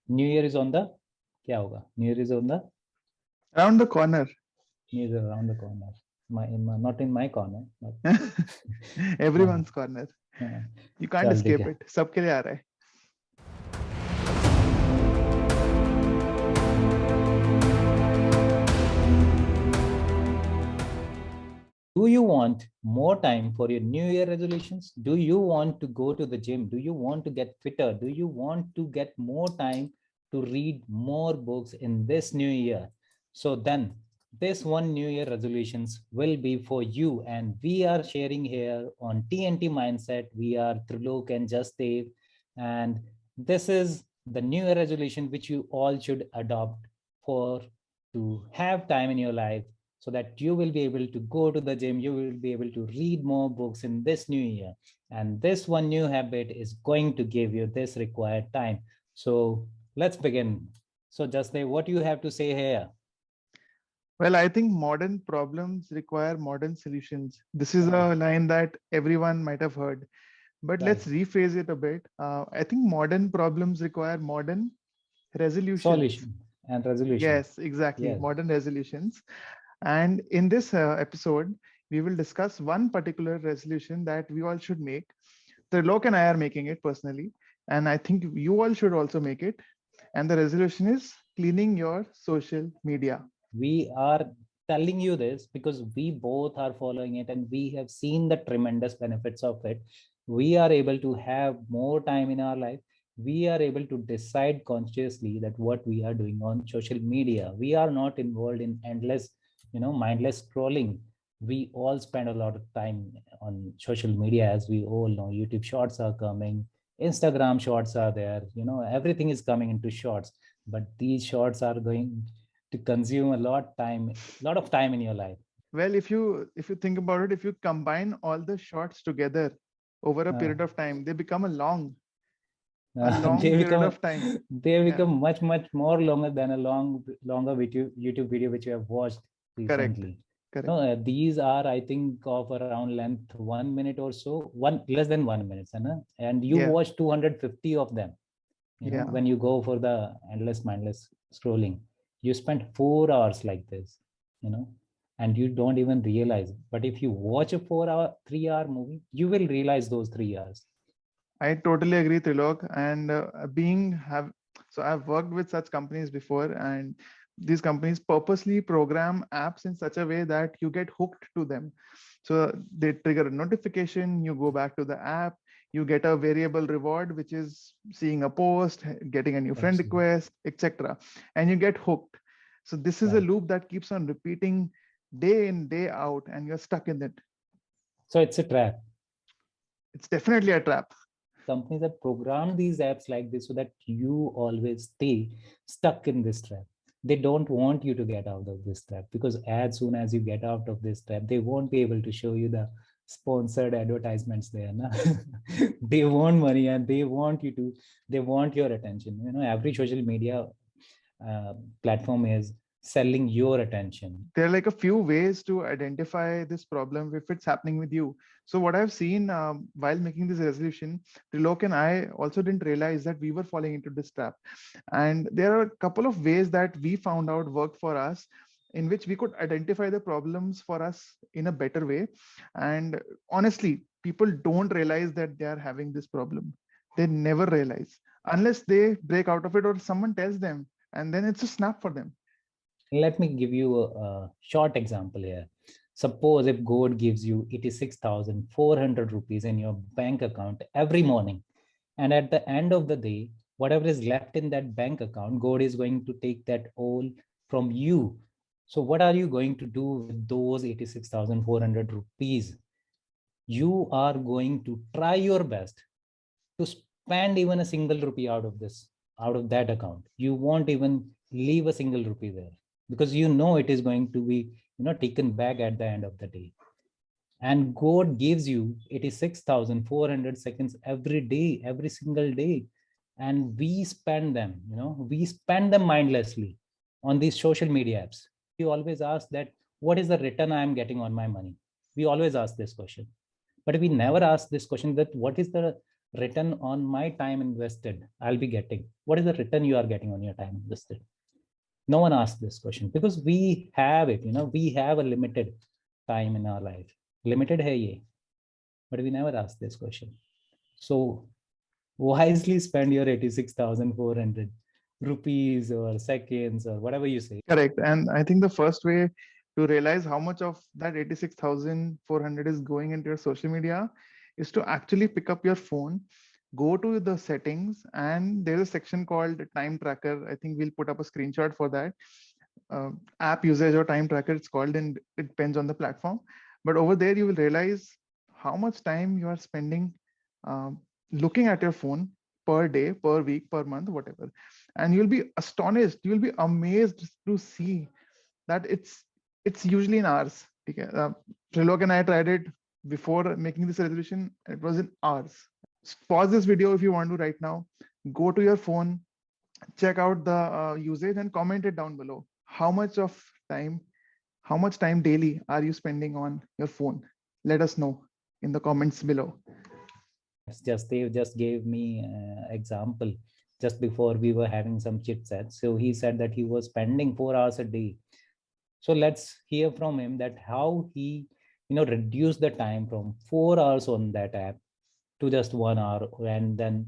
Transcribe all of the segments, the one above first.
New Year is on the, क्या होगा? New Year is on the, Around the corner. New Year is around the corner. Not in my corner. But, Everyone's corner. हाँ, You can't चल ठीक escape है. it. सबके लिए आ रहा है. Do you want more time for your New Year resolutions? Do you want to go to the gym? Do you want to get fitter? Do you want to get more time to read more books in this new year? So then this one New Year resolutions will be for you. And we are sharing here on TNT Mindset. We are Trilok and Jasdev. And this is the New Year resolution which you all should adopt for to have time in your life, so that you will be able to go to the gym, you will be able to read more books in this new year. And this one new habit is going to give you this required time. So let's begin. So Jasdev, what do you have to say here? Well, I think modern problems require modern solutions. This is a line that everyone might have heard, but Right. let's rephrase it a bit. I think modern problems require modern resolutions. Solution and resolution. Yes, exactly. Yes. Modern resolutions. And in this episode, we will discuss one particular resolution that we all should make. Trilok and I are making it personally, and I think you all should also make it. And the resolution is cleaning your social media. We are telling you this because we both are following it and we have seen the tremendous benefits of it. We are able to have more time in our life. We are able to decide consciously that what we are doing on social media. We are not involved in endless, mindless scrolling. We all spend a lot of time on social media, as we all know. YouTube shorts are coming, Instagram shorts are there, everything is coming into shorts. But these shorts are going to consume lot of time in your life. Well, if you think about it, if you combine all the shots together over a uh, period of time, they become a long they period become of time. they Yeah, become much more longer than a longer YouTube video which you have watched correct, recently. correct. No, these are, I think, of around length 1 minute or so, one less than 1 minute, and you Yeah, watch 250 of them. yeah. When you go for the endless mindless scrolling, you spend 4 hours like this, you know and you don't even realize it. But if you watch a 4 hour 3 hour movie, you will realize those 3 hours. I totally agree, Trilok. And I've worked with such companies before, and these companies purposely program apps in such a way that you get hooked to them. So they trigger a notification, you go back to the app, you get a variable reward, which is seeing a post, getting a new friend Absolutely. request, etc. And you get hooked. So this is a Right. loop that keeps on repeating day in, day out, and you're stuck in it. So it's a trap. It's definitely a trap. Companies have programmed these apps like this so that you always stay stuck in this trap. They don't want you to get out of this trap, because as soon as you get out of this trap, they won't be able to show you the sponsored advertisements there. Na? They want money, and they want your attention. Every social media uh, platform is selling your attention. There are like a few ways to identify this problem if it's happening with you. So what I've seen while making this resolution, Trilok and I also didn't realize that we were falling into this trap. And there are a couple of ways that we found out worked for us, in which we could identify the problems for us in a better way. And honestly, people don't realize that they are having this problem. They never realize unless they break out of it or someone tells them, and then it's a snap for them. Let me give you a short example here. Suppose if God gives you 86,400 rupees in your bank account every morning, and at the end of the day, whatever is left in that bank account, God is going to take that all from you. So, what are you going to do with those 86,400 rupees? You are going to try your best to spend even a single rupee out of that account. You won't even leave a single rupee there, because it is going to be taken back at the end of the day. And God gives you 86,400 seconds every day, every single day. And we spend them mindlessly on these social media apps. We always ask that, what is the return I am getting on my money? We always ask this question. But we never ask this question, that what is the return on my time invested I'll be getting? What is the return you are getting on your time invested? No one asks this question because we have it, we have a limited time in our life. Limited hai ye, but we never ask this question. So wisely spend your 86,400 rupees or seconds or whatever you say. Correct. And I think the first way to realize how much of that 86,400 is going into your social media is to actually pick up your phone, go to the settings, and there's a section called time tracker. I think we'll put up a screenshot for that. App usage or time tracker, it's called, and it depends on the platform. But over there, you will realize how much time you are spending looking at your phone per day, per week, per month, whatever. And you'll be astonished, you'll be amazed to see that it's usually in hours. Okay? Trilok and I tried it before making this resolution. It was in hours. Pause this video if you want to right now. Go to your phone, check out the usage, and comment it down below. Time, how much time daily are you spending on your phone? Let us know in the comments below. They just gave me example just before we were having some chit chat. So he said that he was spending 4 hours a day. So let's hear from him that how he, reduced the time from 4 hours on that app to just 1 hour, and then,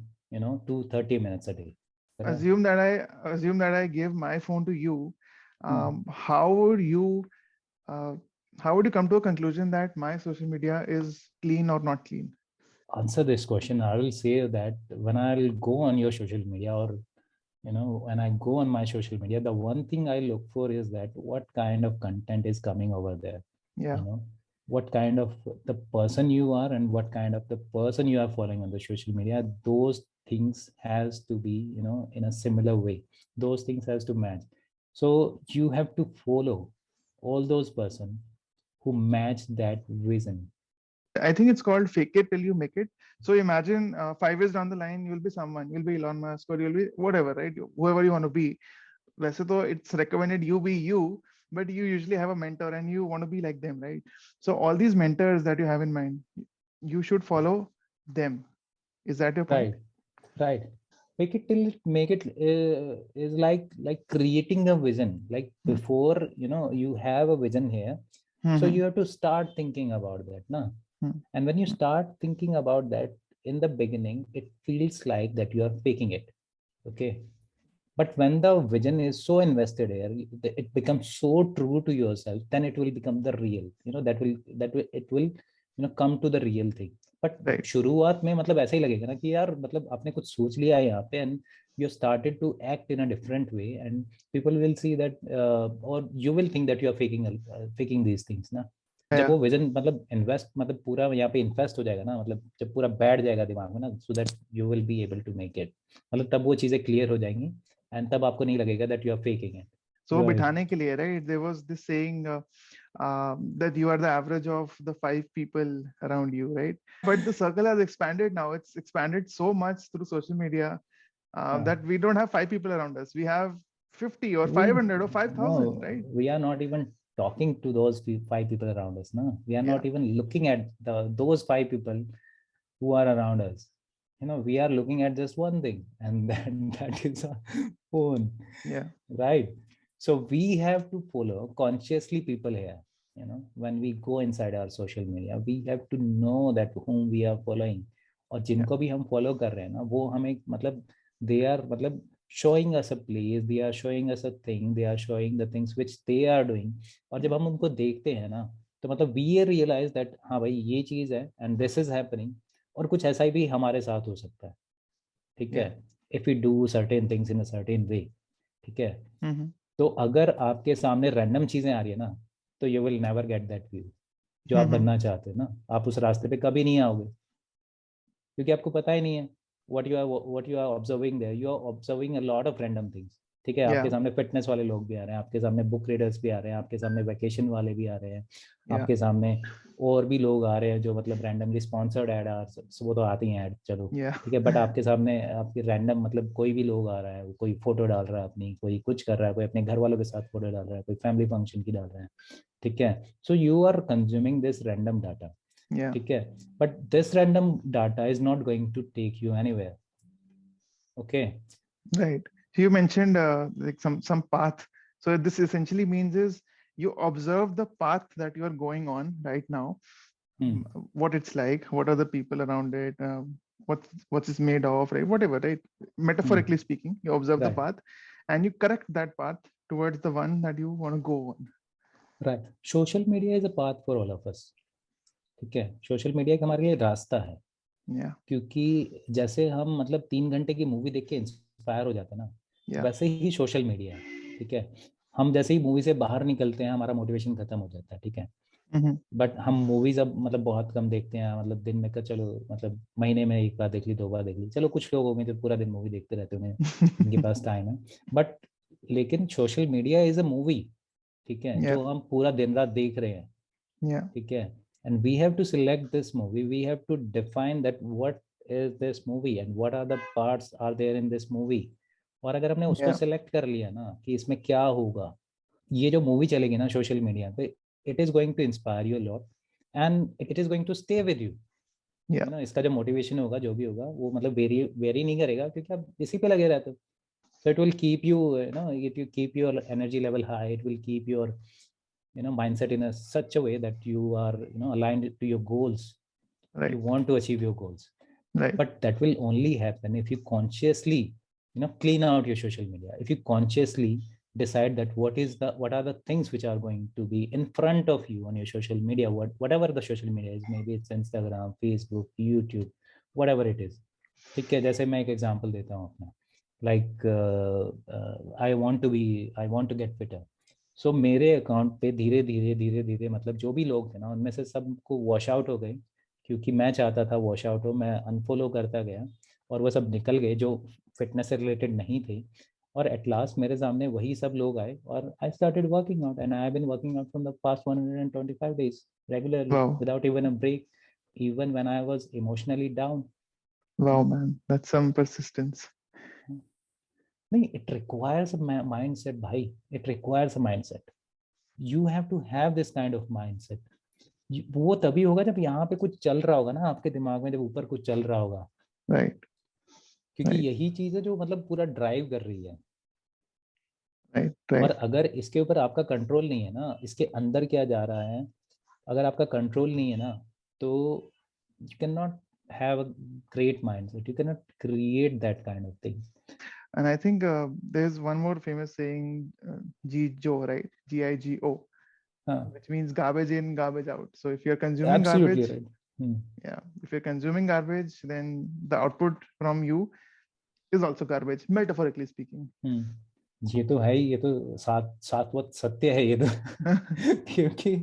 to 30 minutes a day. Correct? Assume that I gave my phone to you. Hmm. How would you come to a conclusion that my social media is clean or not clean? Answer this question. I will say that when I'll go on your social media, or when I go on my social media, the one thing I look for is that what kind of content is coming over there. Yeah. What kind of the person you are and what kind of the person you are following on the social media, those things has to be, in a similar way. Those things has to match. So you have to follow all those person who match that vision. I think it's called fake it till you make it. So imagine 5 years down the line, you'll be someone, you'll be Elon Musk, or you'll be whatever, right? Whoever you want to be. वैसे तो it's recommended you be you, but you usually have a mentor and you want to be like them, right? So all these mentors that you have in mind, you should follow them. Is that your point? Right, right. Make it is like creating a vision. Like Hmm. before, you have a vision here, so Hmm. you have to start thinking about that, na? Hmm. And when you start thinking about that in the beginning, it feels like that you are faking it. Okay. But when the vision is so invested here, it becomes so true to yourself, then it will become the real, it will come to the real thing. But Right. शुरुआत में मतलब ऐसा ही लगेगा ना कि यार मतलब आपने कुछ सोच लिया है यहाँ पे, and you started to act in a different way, and people will see that, or you will think that you are faking these things ना. जब Yeah. वो विजन मतलब इन्वेस्ट मतलब पूरा यहाँ पे इन्वेस्ट हो जाएगा ना, मतलब जब पूरा बैठ जाएगा दिमाग में ना, so that you will be able to make it, मतलब तब वो चीजें क्लियर हो जाएंगी, एंड तब आपको नहीं लगेगा that you are faking it. So you are बिठाने के लिए, right? There was this saying that you are the average of the 5 people around you, right? But the circle has expanded now. It's expanded so much through social media that we don't have 5 people around us. We have 50 or we 500 or no 5,000, right? we are not even talking to those 5 people around us. No, we are Yeah. not even looking at those 5 people who are around us. We are looking at just one thing, and that is a phone. Yeah. Right. So we have to follow consciously people here. When we go inside our social media, we have to know that whom we are following. और Yeah. जिनको भी हम follow कर रहे हैं ना, वो हमें मतलब they are मतलब showing us a place, they are showing us a thing, they are showing the things which they are doing. और जब हम उनको देखते हैं ना, तो मतलब we realize that हाँ भाई ये चीज़ है and this is happening, और कुछ ऐसा भी हमारे साथ हो सकता है. ठीक है. Yeah. If we do certain things in a certain way. ठीक है. Mm-hmm. तो अगर आपके सामने रैंडम चीजें आ रही है ना, तो you will never get that view जो आप Mm-hmm. बनना चाहते हो ना, आप उस रास्ते पे कभी नहीं आओगे, क्योंकि आपको पता ही नहीं है what you are observing there. You are observing a lot of random things. ठीक है. आपके Yeah. सामने फिटनेस वाले लोग भी आ रहे हैं, आपके सामने बुक रीडर्स भी आ रहे हैं, आपके सामने वैकेशन वाले भी आ रहे हैं, Yeah. आपके सामने और भी लोग आ रहे हैं जो मतलब रैंडमली स्पॉन्सर्ड ऐड आ, वो तो आती हैं ऐड, चलो Yeah. ठीक है. बट आपके सामने आपके रैंडम मतलब कोई भी लोग आ रहा है, कोई फोटो डाल रहा है अपनी, कोई कुछ कर रहा है, कोई अपने घर वालों के साथ फोटो डाल रहा है, कोई फैमिली फंक्शन की डाल रहा है. ठीक है. So you are consuming this random data. Yeah. ठीक है, but this random data is not going to take you anywhere. Okay. Right. So you mentioned like some path. So this essentially means is you observe the path that you are going on right now, Hmm. what it's like, what are the people around it, what it's made of, right? Whatever, right? Hmm. Metaphorically speaking, you observe the Right. path and you correct that path towards the one that you want to go on. Right. Social media is a path for all of us. ठीक है, social media का हमारे लिए रास्ता है, Yeah. क्योंकि जैसे हम मतलब 3 घंटे की मूवी देख के इंस्पायर हो जाते हैं ना, Yeah. वैसे ही सोशल मीडिया है। ठीक है, हम जैसे ही मूवी से बाहर निकलते हैं हमारा मोटिवेशन खत्म हो जाता है। ठीक है, Mm-hmm. बट हम मूवीज अब मतलब बहुत कम देखते हैं, मतलब दिन में का चलो मतलब महीने में एक बार देख ली, 2 बार देख ली, चलो कुछ लोग होंगे जो पूरा दिन मूवी देखते रहते हैं, उनके पास टाइम है। बट लेकिन social media is a movie, ठीक है, Yeah. जो हम पूरा दिन रात देख रहे हैं। Yeah. ठीक है, and we have to select this movie, we have to define that what is this movie and what are the parts are there in this movie. और अगर हमने उसको Yeah. सिलेक्ट कर लिया ना कि इसमें क्या होगा, ये जो मूवी चलेगी ना सोशल मीडिया पे, it is going to inspire you lot and it is going to stay with you. Yeah. You know, इसका जो मोटिवेशन होगा जो भी होगा वो मतलब वेरी वेरी नहीं करेगा, क्योंकि आप इसी पे लगे रहते हो। So it will keep you, you know, it will keep your energy level high. It will keep your, you know, mindset in a such a way that you are, you know, aligned to your goals. You Right. want to achieve your goals, Right. but that will only happen if you consciously, you know, clean out your social media. If you consciously decide that what are the things which are going to be in front of you on your social media, whatever the social media is, maybe it's Instagram, Facebook, YouTube, whatever it is। ठीक है, जैसे मैं एक example देता हूँ अपना, like I want to get fitter. So मेरे account पे धीरे धीरे धीरे धीरे मतलब जो भी लोग थे ना उनमें से सबको वॉश आउट हो गए, क्योंकि मैं चाहता था वॉश आउट हो, मैं अनफॉलो करता गया और वो सब निकल गए जो फिटनेस से रिलेटेड नहीं थे। और एट लास्ट मेरे सामने वही सब लोग आए और I started working out, and I have been working out from the past 125 days regularly Wow. Without even a break, even when I was emotionally down। Wow, man. That's some persistence. नहीं, it requires a mindset भाई, it requires a mindset। you have to have this kind of mindset। वो तभी होगा जब यहाँ पे कुछ चल रहा होगा ना आपके दिमाग में, जब ऊपर कुछ चल रहा होगा, Right. क्योंकि Right. यही चीज है जो मतलब पूरा ड्राइव कर रही है। Right. और Right. अगर इसके ऊपर आपका कंट्रोल नहीं है ना, इसके अंदर क्या जा रहा है, अगर आपका कंट्रोल नहीं है ना, तो you can not have a great mindset, you can not create that kind of thing. And I think there's one more famous saying, G-Joe, right? Gigo, हाँ, which means garbage in, garbage out. So if you're consuming absolutely garbage, right. yeah, if you're consuming garbage, then the output from you is also garbage, metaphorically speaking. ये तो है ही, ये तो शाश्वत सत्य है ये तो। क्योंकि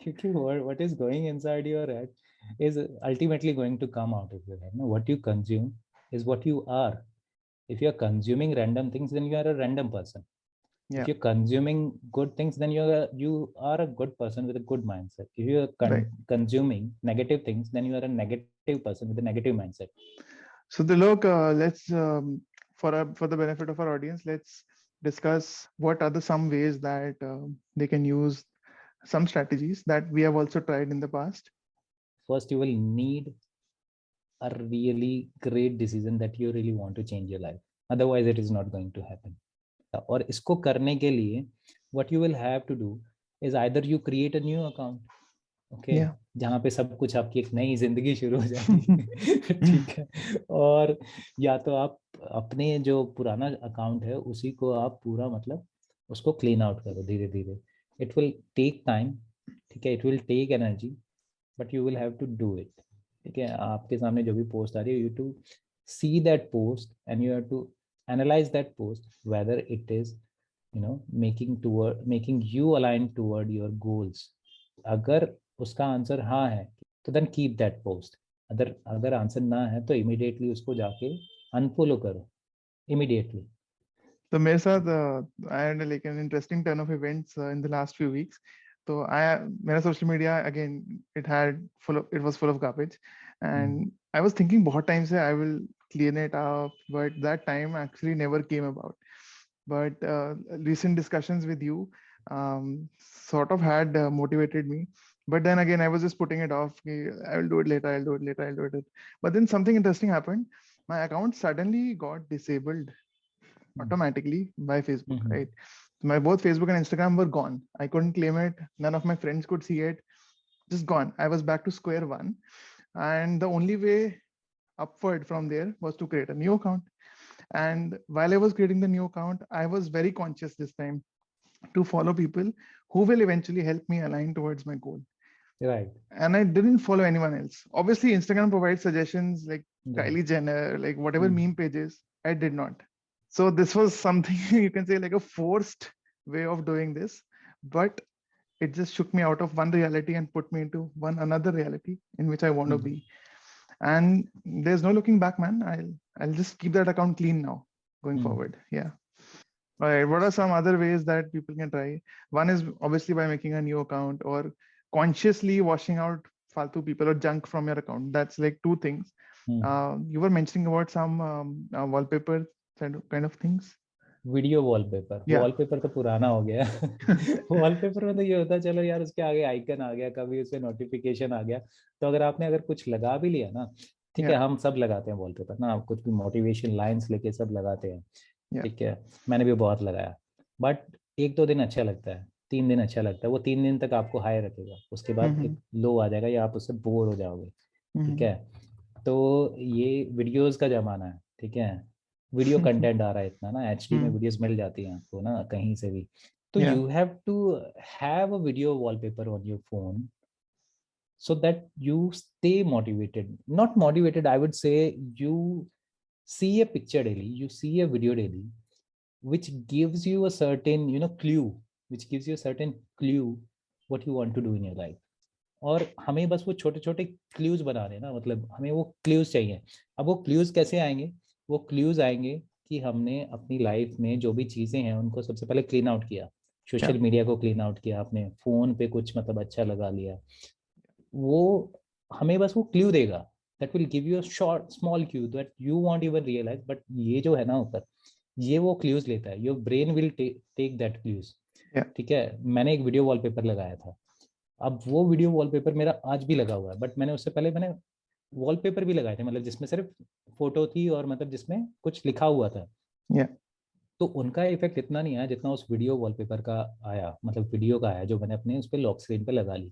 क्योंकि what is going inside your head is ultimately going to come out of your head, no? What you consume is what you are। if you are consuming random things, then you are a random person। if Yeah, you're consuming good things, then you are a good person with a good mindset। if you are right. consuming negative things, then you are a negative person with a negative mindset। So the look, let's for the benefit of our audience, let's discuss what are the some ways that they can use some strategies that we have also tried in the past. First, you will need a really great decision that you really want to change your life, otherwise it is not going to happen। और इसको करने के लिए what you will have to do is either you create a new account, okay, Yeah. जहाँ पे सब कुछ आपकी एक नई जिंदगी शुरू हो जाएगी। ठीक है, और या तो आप अपने जो पुराना अकाउंट है उसी को आप पूरा मतलब उसको क्लीन आउट करो धीरे धीरे। इट विल टेक टाइम, ठीक है, it will take energy, but you will have to do it. ठीक है, आपके सामने जो भी पोस्ट आ रही है, you to see that post and you have to analyse that post whether it is, you know, making you align toward your goals. अगर उसका आंसर हाँ है तो देन कीप दैट पोस्ट। अगर अगर आंसर ना है तो इमीडिएटली उसको जाके अनफॉलो करो, इमीडिएटली। तो मेरे साथ I had like an interesting turn off events in the last few weeks. तो आई मेरा social media again it was full of garbage and I was thinking बहुत टाइम से I will clean it up, but that time actually never came about. But recent discussions with you sort of had motivated me But then again, I was just putting it off. I will do it later. I'll do it later. I'll do it. But then something interesting happened. My account suddenly got disabled automatically by Facebook, Mm-hmm. right? So my both Facebook and Instagram were gone. I couldn't claim it. None of my friends could see it. Just gone. I was back to square one. And the only way upward from there was to create a new account. And while I was creating the new account, I was very conscious this time to follow people who will eventually help me align towards my goal. Right. And I didn't follow anyone else. Obviously, Instagram provides suggestions like Right. Kylie Jenner, like whatever Mm. meme pages. I did not. So this was something you can say like a forced way of doing this, but it just shook me out of one reality and put me into one another reality in which I want to Mm. be. And there's no looking back, man. I'll just keep that account clean now going Mm. forward. Yeah. All right. What are some other ways that people can try? One is obviously by making a new account or consciously washing out faltu people or junk from your account. That's like two things. Mm. You were mentioning about some wallpaper kind of things. Video wallpaper Yeah. Wallpaper तो पुराना हो गया। Wallpaper में तो ये होता है, चलो यार उसके आगे आइकन आ गया, कभी उसमें नोटिफिकेशन आ गया, तो अगर कुछ लगा भी लिया ना, ठीक है, Yeah. हम सब लगाते हैं वॉलपेपर ना, कुछ भी मोटिवेशन लाइंस लेके सब लगाते हैं, Yeah. ठीक है, मैंने भी बहुत लगाया, बट एक दो दिन अच्छा लगता है, 3 दिन अच्छा लगता है, वो 3 दिन तक आपको हाई रखेगा, उसके बाद Mm-hmm. एक लो आ जाएगा या आप उससे बोर हो जाओगे, ठीक Mm-hmm. है। तो ये वीडियोस का जमाना है, ठीक है, वीडियो कंटेंट आ रहा है इतना ना, एचडी में Mm. वीडियोस मिल जाती हैं आपको ना कहीं से भी, तो Yeah. You have to have a video wallpaper on your phone so that you stay motivated, not motivated, I would say, you see a picture daily, you see a video daily, which gives you a certain clue, which gives you a certain clue what you want to do in your life, और हमें बस वो छोटे छोटे clues बना रहे हैं ना, मतलब हमें वो क्लूज चाहिए। अब वो क्लूज कैसे आएंगे? वो क्लूज आएंगे कि हमने अपनी लाइफ में जो भी चीज़ें हैं उनको सबसे पहले क्लीन आउट किया, Yeah. सोशल मीडिया को क्लीन आउट किया, अपने फ़ोन पे कुछ मतलब अच्छा लगा लिया, वो हमें बस वो क्लू देगा, that will give you a short small clue that you won't even realise, but ये जो है ना ऊपर, ये वो क्लूज लेता है, your brain will take that clues, Yeah. ठीक है। मैंने एक वीडियो वॉलपेपर लगाया था, अब वो वीडियो वॉलपेपर मेरा आज भी लगा हुआ है, बट मैंने उससे पहले मैंने वॉलपेपर भी लगाए थे, मतलब जिसमें सिर्फ फोटो थी और मतलब जिसमें कुछ लिखा हुआ था, Yeah. तो उनका इफेक्ट इतना नहीं आया जितना उस वीडियो वॉलपेपर का आया, मतलब वीडियो का आया जो मैंने अपने उस पर लॉक स्क्रीन पे लगा ली।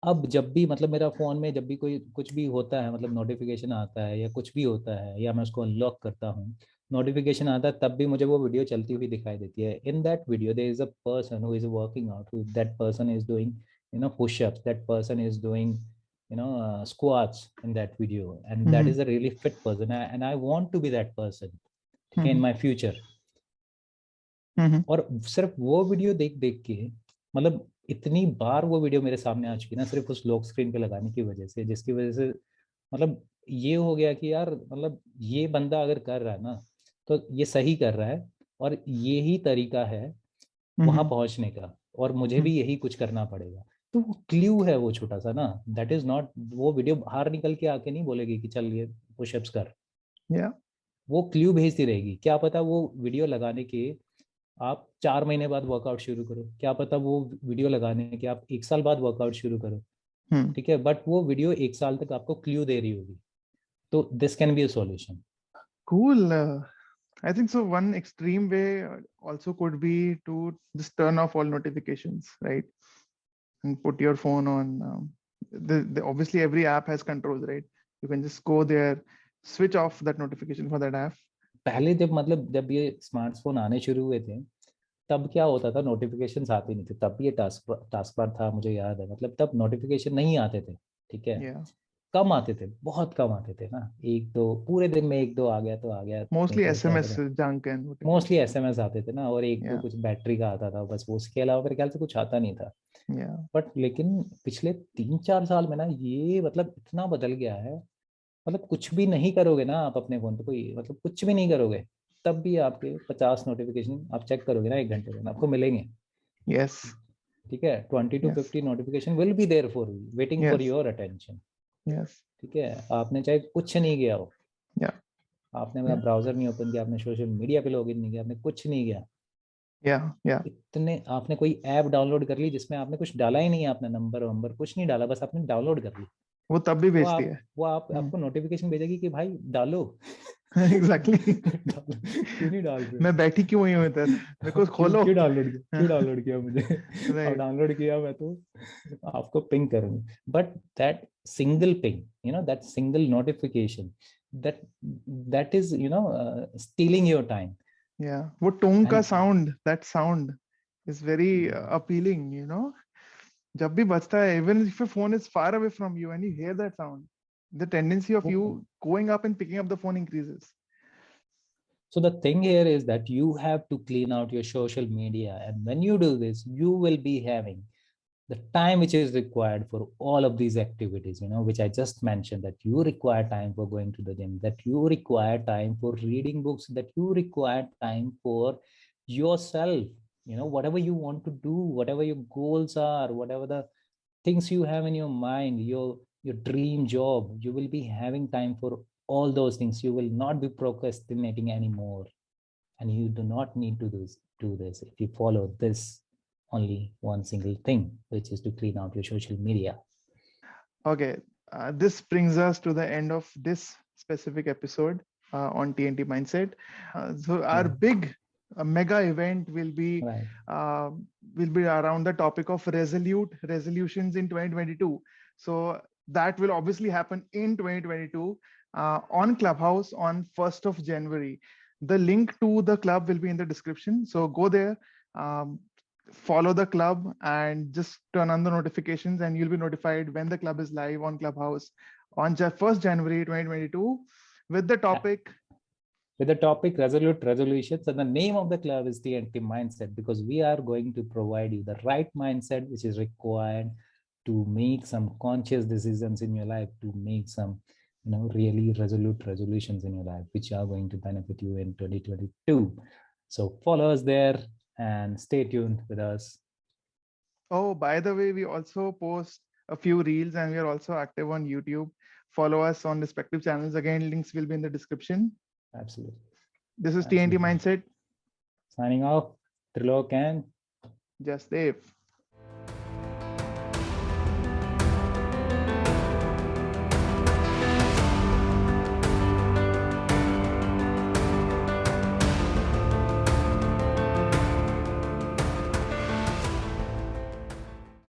अब जब भी मतलब मेरा फोन में जब भी कोई कुछ भी होता है, मतलब नोटिफिकेशन आता है या कुछ भी होता है या मैं उसको अनलॉक करता हूँ, नोटिफिकेशन आता है, तब भी मुझे वो वीडियो चलती हुई दिखाई देती है। In that video there is a person who is working out, that person is doing pushups, that person is doing squats in that video, and that Mm-hmm. is a really fit person, and I want to be that person, ठीक है, in Mm-hmm. my future। Mm-hmm. और सिर्फ वो video देख देख के, मतलब इतनी बार वो वीडियो मेरे सामने आ चुकी ना, सिर्फ उस लॉक स्क्रीन पे लगाने की वजह से, जिसकी वजह से मतलब ये हो गया कि यार मतलब ये बंदा अगर कर रहा है ना, तो ये सही कर रहा है, और ये ही तरीका है वहां Mm-hmm. पहुंचने का, और मुझे भी यही कुछ करना पड़ेगा। तो वो क्ल्यू है वो छोटा सा ना, दैट इज नॉट, वो वीडियो बाहर निकल के आके नहीं बोलेगी कि चल ये पुशअप्स कर, Yeah. वो क्ल्यू भेजती रहेगी। क्या पता वो वीडियो लगाने के आप 4 महीने बाद वर्कआउट शुरू करो, क्या पता वो वीडियो लगाने के आप 1 साल बाद वर्कआउट शुरू करो, Hmm. ठीक है, बट वो वीडियो 1 साल तक आपको क्ल्यू दे रही होगी, तो this can be a solution. Cool. I think so. One extreme way also could be to just turn off all notifications, right? And put your phone on. Obviously, every app has controls, right? You can just go there, switch off that notification for that app. पहले जब मतलब जब ये smartphone आने शुरू हुए थे, तब क्या होता था, नोटिफिकेशंस आती नहीं थी, तब ये टास्क बार था, मुझे याद है, मतलब तब नोटिफिकेशन नहीं आते थे, ठीक है, Yeah. कम आते थे, बहुत कम आते थे ना, एक दो पूरे दिन में एक दो आ गया तो आ गया, नहीं Mostly तो क्या SMS करें। junk and whatever. Mostly SMS आते थे ना, और एक दो Yeah. कुछ बैटरी का आता था बस, वो उसके अलावा मेरे ख्याल से कुछ आता नहीं था। Yeah. बट लेकिन पिछले 3-4 साल में ना ये मतलब इतना बदल गया है, मतलब कुछ भी नहीं करोगे ना आप अपने फोन पे, कोई मतलब कुछ भी नहीं करोगे, तब भी आपके 50 नोटिफिकेशन आप चेक करोगे ना 1 घंटे में, आपको मिलेंगे, Yes. ठीक है, 20 to 50 Yes. Notification will be there for you, waiting for Yes. Your attention, Yes. ठीक है। आपने चाहे कुछ नहीं किया हो, Yeah. आपने अपना Yeah. ब्राउजर नहीं ओपन किया, आपने सोशल मीडिया पे लॉगिन नहीं किया, आपने कुछ नहीं किया, Yeah. इतने आपने कोई ऐप डाउनलोड कर ली जिसमें आपने कुछ डाला ही नहीं है, आपने नंबर वंबर कुछ नहीं डाला, बस आपने डाउनलोड कर ली, वो तब भी वो भेजती आप है। वो आप आपको नोटिफिकेशन भेजेगी कि भाई डालो। एग्जैक्टली। डालो, क्यों नहीं डाल रहे मैं बैठी क्यों हुई हूँ इधर, मेरे को क्यों खोलो। क्यों डाउनलोड किया, क्यों डाउनलोड किया मुझे? अब राइट। डाउनलोड किया मैं तो आपको पिंग करूंगा, but that single ping, that single notification, that that is stealing your time. या वो टोंग का And sound, that sound is very appealing, you know. जब भी बजता है, even if your phone is far away from you and you here that sound, the tendency of you going up and picking up the phone increases. so the thing here is that you have to clean out your social media, and when you do this, you will be having the time which is required for all of these activities, which I just mentioned, that you require time for going to the gym, that you require time for reading books, that you require time for yourself, whatever you want to do, whatever your goals are, whatever the things you have in your mind, your dream job, you will be having time for all those things. You will not be procrastinating anymore, and you do not need to do this if you follow this only one single thing, which is to clean out your social media. Okay, this brings us to the end of this specific episode on TNT Mindset. So our Right. big mega event Right. uh, will be around the topic of resolute resolutions in 2022. So that will obviously happen in 2022 on Clubhouse on 1st of January. The link to the club will be in the description. So go there. Um, Follow the club and just turn on the notifications, and you'll be notified when the club is live on Clubhouse on 1st January 2022 with the Uh, topic. With the topic Resolute Resolutions, and the name of the club is TNT Mindset, because we are going to provide you the right mindset which is required to make some conscious decisions in your life, to make some really resolute resolutions in your life, which are going to benefit you in 2022. So follow us there and stay tuned with us. Oh, by the way, we also post a few reels and we are also active on YouTube. Follow us on respective channels. Again, links will be in the description. Absolutely. This is TNT Absolutely. Mindset. Signing off, Trilok and Jasdev.